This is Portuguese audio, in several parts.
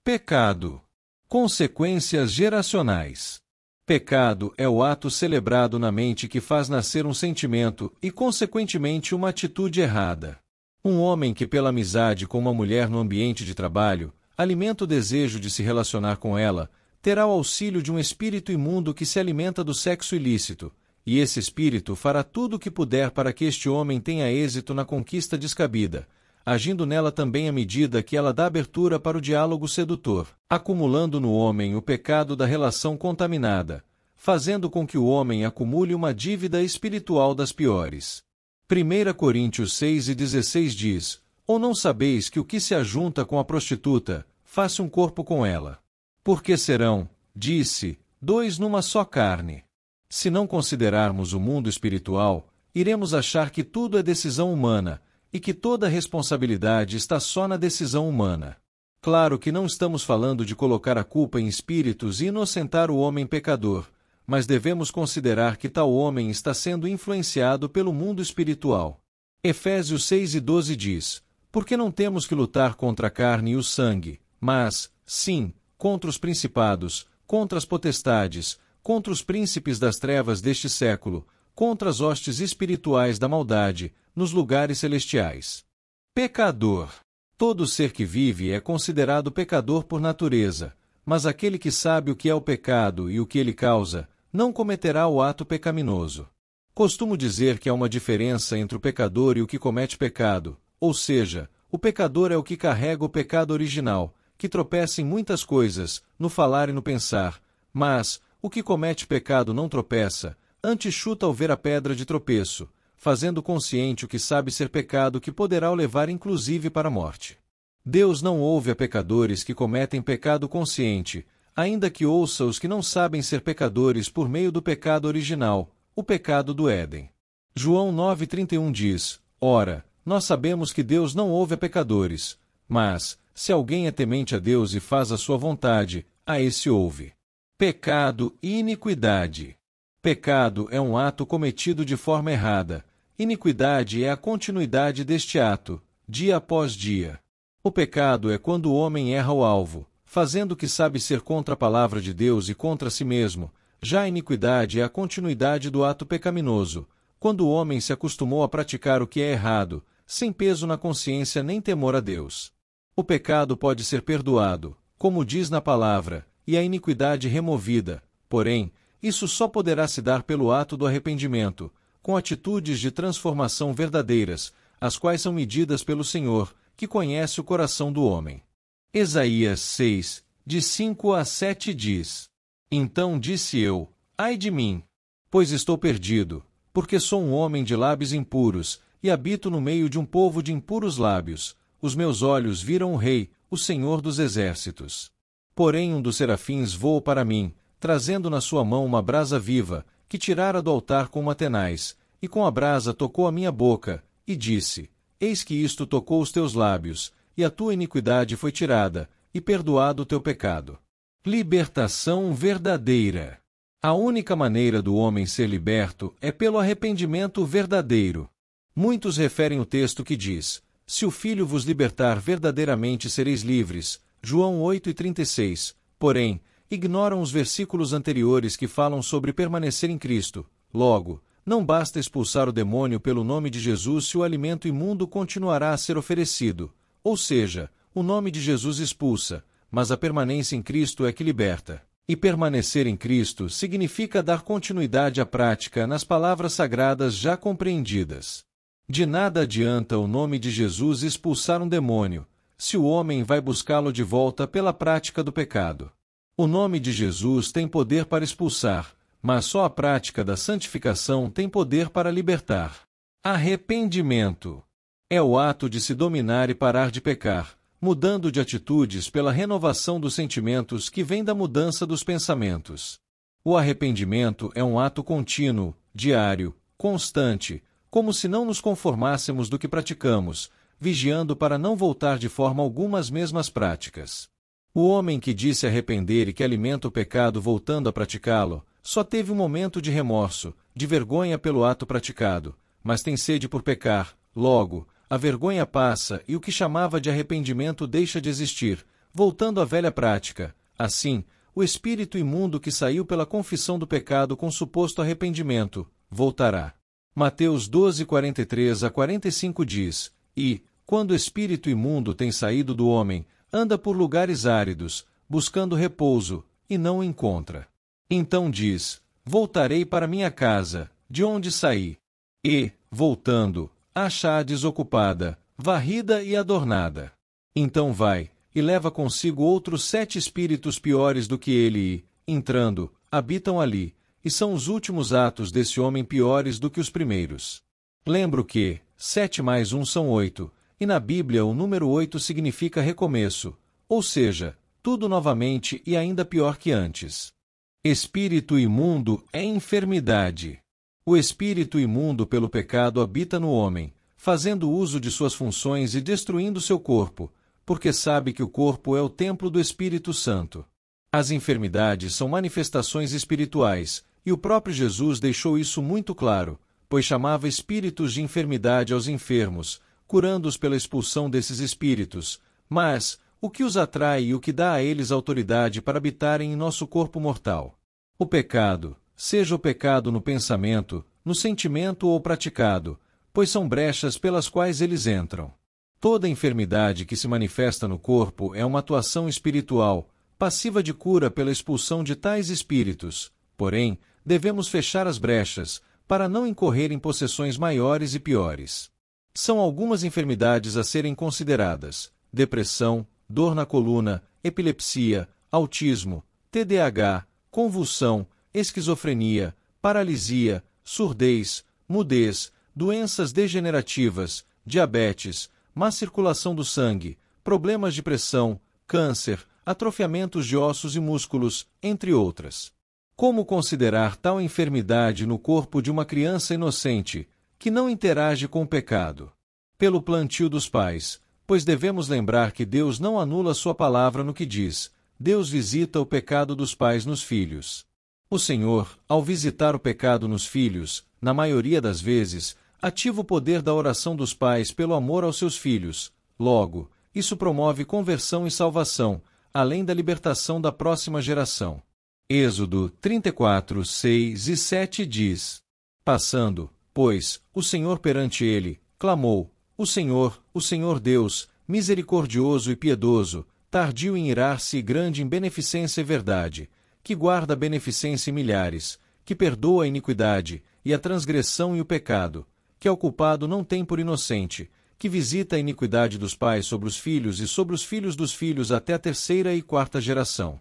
Pecado. Consequências geracionais. Pecado é o ato celebrado na mente que faz nascer um sentimento e, consequentemente, uma atitude errada. Um homem que, pela amizade com uma mulher no ambiente de trabalho, alimenta o desejo de se relacionar com ela, terá o auxílio de um espírito imundo que se alimenta do sexo ilícito, e esse espírito fará tudo o que puder para que este homem tenha êxito na conquista descabida, agindo nela também à medida que ela dá abertura para o diálogo sedutor, acumulando no homem o pecado da relação contaminada, fazendo com que o homem acumule uma dívida espiritual das piores. 1 Coríntios 6:16 diz: Ou não sabeis que o que se ajunta com a prostituta, faça um corpo com ela? Porque serão, disse, dois numa só carne. Se não considerarmos o mundo espiritual, iremos achar que tudo é decisão humana, e que toda a responsabilidade está só na decisão humana. Claro que não estamos falando de colocar a culpa em espíritos e inocentar o homem pecador, mas devemos considerar que tal homem está sendo influenciado pelo mundo espiritual. Efésios 6:12 diz: Porque não temos que lutar contra a carne e o sangue, mas, sim, contra os principados, contra as potestades, contra os príncipes das trevas deste século, contra as hostes espirituais da maldade, nos lugares celestiais. Pecador. Todo ser que vive é considerado pecador por natureza, mas aquele que sabe o que é o pecado e o que ele causa, não cometerá o ato pecaminoso. Costumo dizer que há uma diferença entre o pecador e o que comete pecado, ou seja, o pecador é o que carrega o pecado original, que tropeça em muitas coisas, no falar e no pensar, mas o que comete pecado não tropeça, antes chuta ao ver a pedra de tropeço, fazendo consciente o que sabe ser pecado que poderá o levar inclusive para a morte. Deus não ouve a pecadores que cometem pecado consciente, ainda que ouça os que não sabem ser pecadores por meio do pecado original, o pecado do Éden. João 9:31 diz: Ora, nós sabemos que Deus não ouve a pecadores, mas, se alguém é temente a Deus e faz a sua vontade, a esse ouve. Pecado e iniquidade. Pecado é um ato cometido de forma errada. Iniquidade é a continuidade deste ato, dia após dia. O pecado é quando o homem erra o alvo, fazendo o que sabe ser contra a palavra de Deus e contra si mesmo. Já a iniquidade é a continuidade do ato pecaminoso, quando o homem se acostumou a praticar o que é errado, sem peso na consciência nem temor a Deus. O pecado pode ser perdoado, como diz na palavra, e a iniquidade removida, porém, isso só poderá se dar pelo ato do arrependimento, com atitudes de transformação verdadeiras, as quais são medidas pelo Senhor, que conhece o coração do homem. Isaías 6, de 5-7 diz: Então disse eu, ai de mim, pois estou perdido, porque sou um homem de lábios impuros, e habito no meio de um povo de impuros lábios. Os meus olhos viram o Rei, o Senhor dos Exércitos. Porém um dos serafins voou para mim, trazendo na sua mão uma brasa viva, que tirara do altar com uma tenaz, e com a brasa tocou a minha boca, e disse: Eis que isto tocou os teus lábios, e a tua iniquidade foi tirada, e perdoado o teu pecado. Libertação verdadeira. A única maneira do homem ser liberto é pelo arrependimento verdadeiro. Muitos referem o texto que diz: Se o Filho vos libertar verdadeiramente sereis livres, João 8:36, porém, ignoram os versículos anteriores que falam sobre permanecer em Cristo. Logo, não basta expulsar o demônio pelo nome de Jesus se o alimento imundo continuará a ser oferecido, ou seja, o nome de Jesus expulsa, mas a permanência em Cristo é que liberta. E permanecer em Cristo significa dar continuidade à prática nas palavras sagradas já compreendidas. De nada adianta o nome de Jesus expulsar um demônio, se o homem vai buscá-lo de volta pela prática do pecado. O nome de Jesus tem poder para expulsar, mas só a prática da santificação tem poder para libertar. Arrependimento é o ato de se dominar e parar de pecar, mudando de atitudes pela renovação dos sentimentos que vem da mudança dos pensamentos. O arrependimento é um ato contínuo, diário, constante, como se não nos conformássemos do que praticamos, vigiando para não voltar de forma alguma às mesmas práticas. O homem que disse arrepender e que alimenta o pecado voltando a praticá-lo, só teve um momento de remorso, de vergonha pelo ato praticado, mas tem sede por pecar. Logo, a vergonha passa e o que chamava de arrependimento deixa de existir, voltando à velha prática. Assim, o espírito imundo que saiu pela confissão do pecado com suposto arrependimento, voltará. Mateus 12:43-45 diz, e, quando o espírito imundo tem saído do homem, anda por lugares áridos, buscando repouso, e não o encontra. Então diz, voltarei para minha casa, de onde saí. E, voltando, acha-a desocupada, varrida e adornada. Então vai, e leva consigo outros 7 espíritos piores do que ele e, entrando, habitam ali, e são os últimos atos desse homem piores do que os primeiros. Lembro que 7 mais 1 são 8, e na Bíblia o número 8 significa recomeço, ou seja, tudo novamente e ainda pior que antes. Espírito imundo é enfermidade. O espírito imundo pelo pecado habita no homem, fazendo uso de suas funções e destruindo seu corpo, porque sabe que o corpo é o templo do Espírito Santo. As enfermidades são manifestações espirituais, e o próprio Jesus deixou isso muito claro, pois chamava espíritos de enfermidade aos enfermos, curando-os pela expulsão desses espíritos. Mas, o que os atrai e o que dá a eles autoridade para habitarem em nosso corpo mortal? O pecado, seja o pecado no pensamento, no sentimento ou praticado, pois são brechas pelas quais eles entram. Toda enfermidade que se manifesta no corpo é uma atuação espiritual, passiva de cura pela expulsão de tais espíritos. Porém, devemos fechar as brechas, para não incorrer em possessões maiores e piores. São algumas enfermidades a serem consideradas: depressão, dor na coluna, epilepsia, autismo, TDAH, convulsão, esquizofrenia, paralisia, surdez, mudez, doenças degenerativas, diabetes, má circulação do sangue, problemas de pressão, câncer, atrofiamentos de ossos e músculos, entre outras. Como considerar tal enfermidade no corpo de uma criança inocente, que não interage com o pecado? Pelo plantio dos pais, pois devemos lembrar que Deus não anula sua palavra no que diz: Deus visita o pecado dos pais nos filhos. O Senhor, ao visitar o pecado nos filhos, na maioria das vezes, ativa o poder da oração dos pais pelo amor aos seus filhos. Logo, isso promove conversão e salvação, além da libertação da próxima geração. Êxodo 34, 6 e 7 diz: Passando, pois, o Senhor perante ele, clamou: o Senhor Deus, misericordioso e piedoso, tardio em irar-se e grande em beneficência e verdade, que guarda a beneficência em milhares, que perdoa a iniquidade, e a transgressão e o pecado, que ao culpado não tem por inocente, que visita a iniquidade dos pais sobre os filhos e sobre os filhos dos filhos até a 3ª e 4ª geração.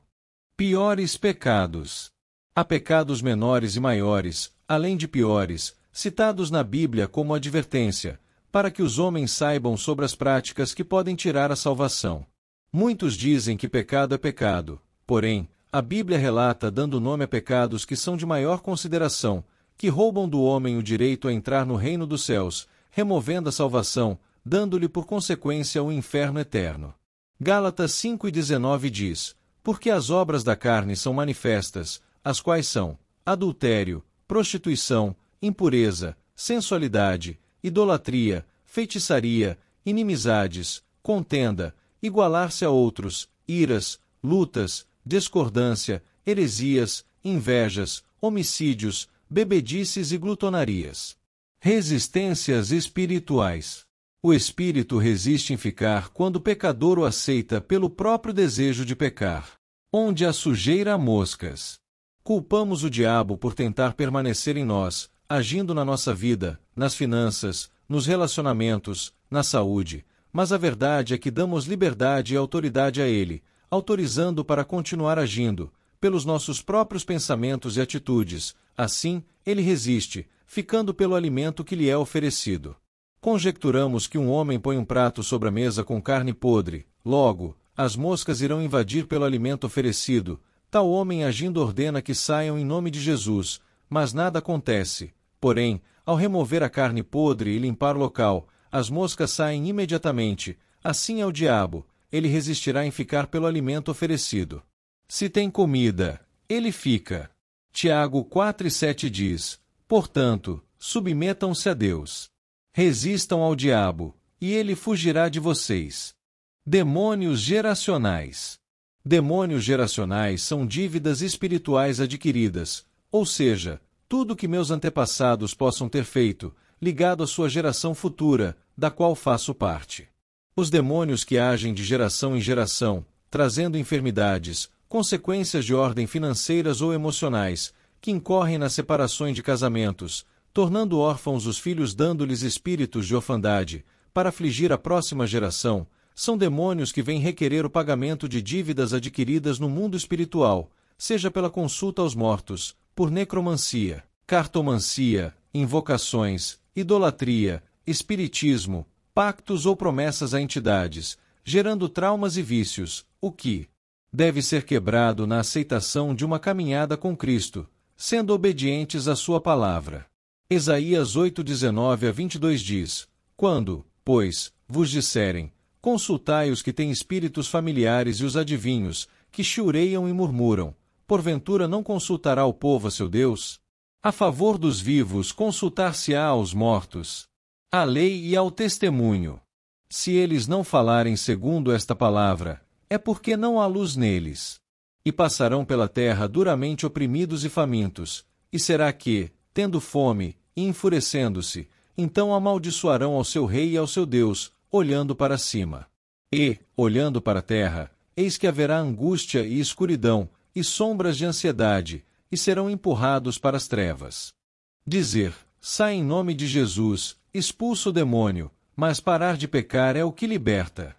Piores pecados. Há pecados menores e maiores, além de piores, citados na Bíblia como advertência, para que os homens saibam sobre as práticas que podem tirar a salvação. Muitos dizem que pecado é pecado, porém, a Bíblia relata dando nome a pecados que são de maior consideração, que roubam do homem o direito a entrar no reino dos céus, removendo a salvação, dando-lhe por consequência o inferno eterno. Gálatas 5:19 diz: Porque as obras da carne são manifestas, as quais são adultério, prostituição, impureza, sensualidade, idolatria, feitiçaria, inimizades, contenda, igualar-se a outros, iras, lutas, discordância, heresias, invejas, homicídios, bebedices e glutonarias. Resistências espirituais. O espírito resiste em ficar quando o pecador o aceita pelo próprio desejo de pecar. Onde há sujeira há moscas. Culpamos o diabo por tentar permanecer em nós, agindo na nossa vida, nas finanças, nos relacionamentos, na saúde, mas a verdade é que damos liberdade e autoridade a ele, autorizando-o para continuar agindo, pelos nossos próprios pensamentos e atitudes. Assim, ele resiste, ficando pelo alimento que lhe é oferecido. Conjecturamos que um homem põe um prato sobre a mesa com carne podre, logo, as moscas irão invadir pelo alimento oferecido. Tal homem agindo ordena que saiam em nome de Jesus, mas nada acontece. Porém, ao remover a carne podre e limpar o local, as moscas saem imediatamente. Assim é o diabo, ele resistirá em ficar pelo alimento oferecido. Se tem comida, ele fica. Tiago 4:7 diz: Portanto, submetam-se a Deus. Resistam ao diabo, e ele fugirá de vocês. Demônios geracionais. Demônios geracionais são dívidas espirituais adquiridas, ou seja, tudo que meus antepassados possam ter feito, ligado à sua geração futura, da qual faço parte. Os demônios que agem de geração em geração, trazendo enfermidades, consequências de ordem financeiras ou emocionais, que incorrem nas separações de casamentos, tornando órfãos os filhos, dando-lhes espíritos de orfandade, para afligir a próxima geração, são demônios que vêm requerer o pagamento de dívidas adquiridas no mundo espiritual, seja pela consulta aos mortos, por necromancia, cartomancia, invocações, idolatria, espiritismo, pactos ou promessas a entidades, gerando traumas e vícios, o que deve ser quebrado na aceitação de uma caminhada com Cristo, sendo obedientes à sua palavra. Isaías 8:19-22 diz: Quando, pois, vos disserem, consultai os que têm espíritos familiares e os adivinhos, que chiureiam e murmuram, porventura não consultará o povo a seu Deus? A favor dos vivos consultar-se-á aos mortos, à lei e ao testemunho. Se eles não falarem segundo esta palavra, é porque não há luz neles. E passarão pela terra duramente oprimidos e famintos, e será que, tendo fome, e enfurecendo-se, então amaldiçoarão ao seu rei e ao seu Deus, olhando para cima. E, olhando para a terra, eis que haverá angústia e escuridão, e sombras de ansiedade, e serão empurrados para as trevas. Dizer, sai em nome de Jesus, expulsa o demônio, mas parar de pecar é o que liberta.